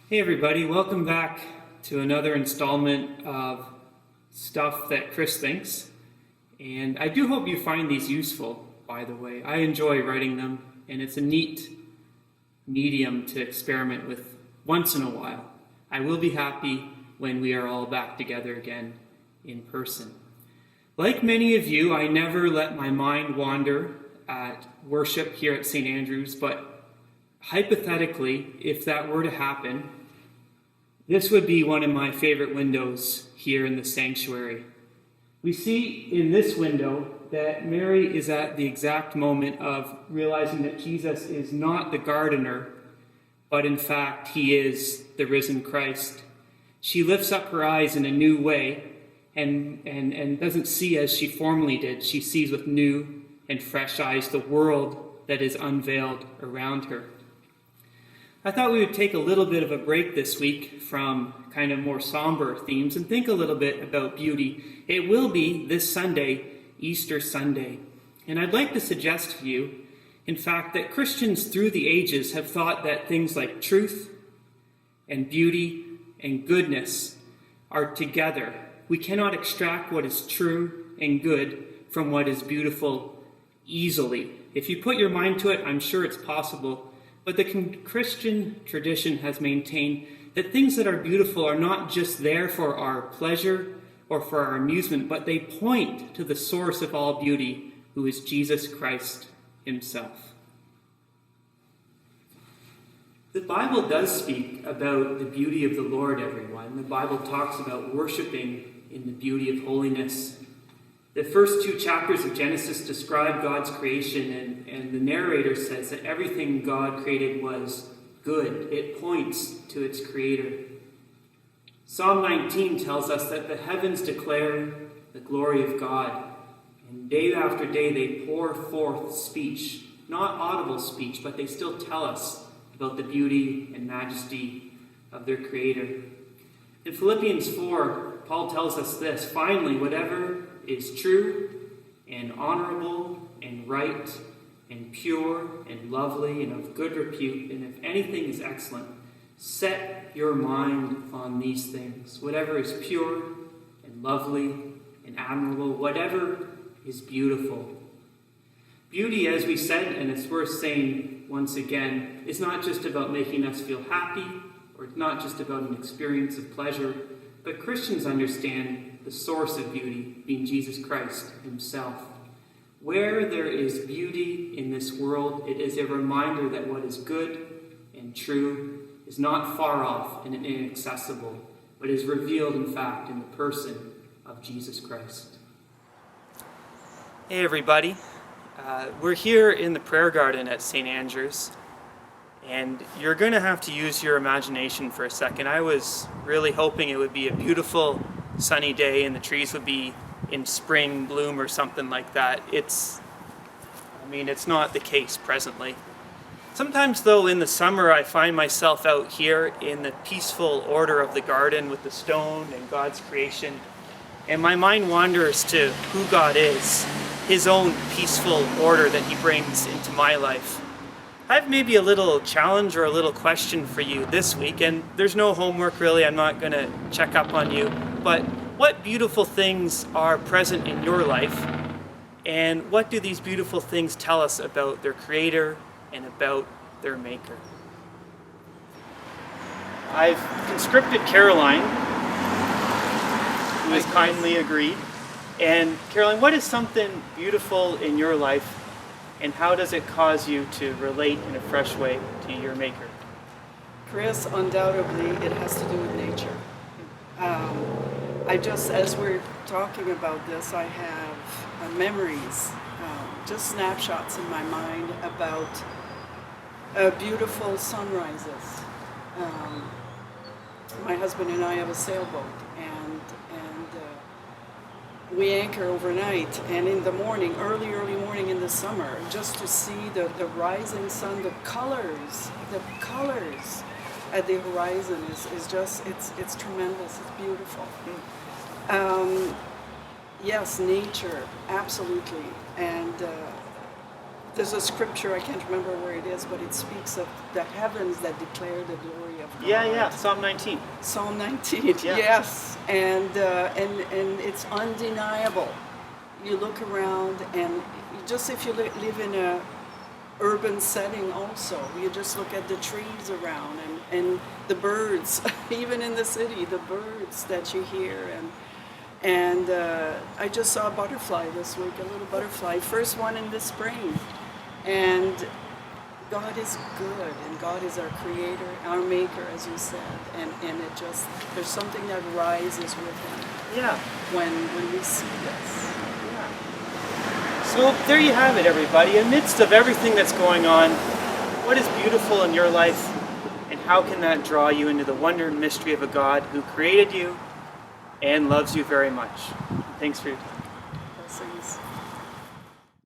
Hey everybody, welcome back to another installment of Stuff That Chris Thinks. And I do hope you find these useful, by the way. I enjoy writing them, and it's a neat medium to experiment with once in a while. I will be happy when we are all back together again in person. Like many of you, I never let my mind wander at worship here at St. Andrews, but hypothetically, if that were to happen, this would be one of my favorite windows here in the sanctuary. We see in this window that Mary is at the exact moment of realizing that Jesus is not the gardener, but in fact he is the risen Christ. She lifts up her eyes in a new way and doesn't see as she formerly did. She sees with new and fresh eyes the world that is unveiled around her. I thought we would take a little bit of a break this week from kind of more somber themes and think a little bit about beauty. It will be this Sunday, Easter Sunday. And I'd like to suggest to you, in fact, that Christians through the ages have thought that things like truth and beauty and goodness are together. We cannot extract what is true and good from what is beautiful easily. If you put your mind to it, I'm sure it's possible. But the Christian tradition has maintained that things that are beautiful are not just there for our pleasure or for our amusement, but they point to the source of all beauty, who is Jesus Christ himself. The Bible does speak about the beauty of the Lord, everyone. The Bible talks about worshiping in the beauty of holiness. The first two chapters of Genesis describe God's creation, and the narrator says that everything God created was good. It points to its creator. Psalm 19 tells us that the heavens declare the glory of God, and day after day they pour forth speech, not audible speech, but they still tell us about the beauty and majesty of their creator. In Philippians 4, Paul tells us this: finally, whatever is true and honorable and right and pure and lovely and of good repute, and if anything is excellent, set your mind on these things. Whatever is pure and lovely and admirable, whatever is beautiful. Beauty, as we said, and it's worth saying once again, is not just about making us feel happy, or it's not just about an experience of pleasure, but Christians understand the source of beauty being Jesus Christ himself. Where there is beauty in this world, it is a reminder that what is good and true is not far off and inaccessible, but is revealed, in fact, in the person of Jesus Christ. Hey everybody, we're here in the prayer garden at St. Andrews, and you're going to have to use your imagination for a second. I was really hoping it would be a beautiful sunny day and the trees would be in spring bloom or something like that. It's not the case presently. Sometimes though in the summer I find myself out here in the peaceful order of the garden with the stone and God's creation, and my mind wanders to who God is, his own peaceful order that he brings into my life. I have maybe a little challenge or a little question for you this week, and there's no homework really. I'm not going to check up on you, but what beautiful things are present in your life, and what do these beautiful things tell us about their creator and about their maker? I've conscripted Caroline, who has kindly agreed. And Caroline, what is something beautiful in your life, and how does it cause you to relate in a fresh way to your maker? Chris, undoubtedly, it has to do with nature. As we're talking about this, I have memories, just snapshots in my mind about beautiful sunrises. My husband and I have a sailboat, and we anchor overnight, and in the morning, early morning in the summer, just to see the rising sun, the colors at the horizon is just, it's tremendous, it's beautiful. Yes, nature, absolutely. And There's a scripture, I can't remember where it is, but it speaks of the heavens that declare the glory of God. Yeah, Psalm 19. Psalm 19, Yeah. yes. And it's undeniable. You look around and just if you live in a urban setting also, you just look at the trees around and the birds, even in the city, the birds that you hear. And I just saw a butterfly this week, a little butterfly, first one in the spring. And God is good, and God is our creator, our maker, as you said. And it just, there's something that rises within Yeah. when we see this. So there you have it, everybody. Amidst of everything that's going on, what is beautiful in your life, and how can that draw you into the wonder and mystery of a God who created you and loves you very much? Thanks for your time. Blessings.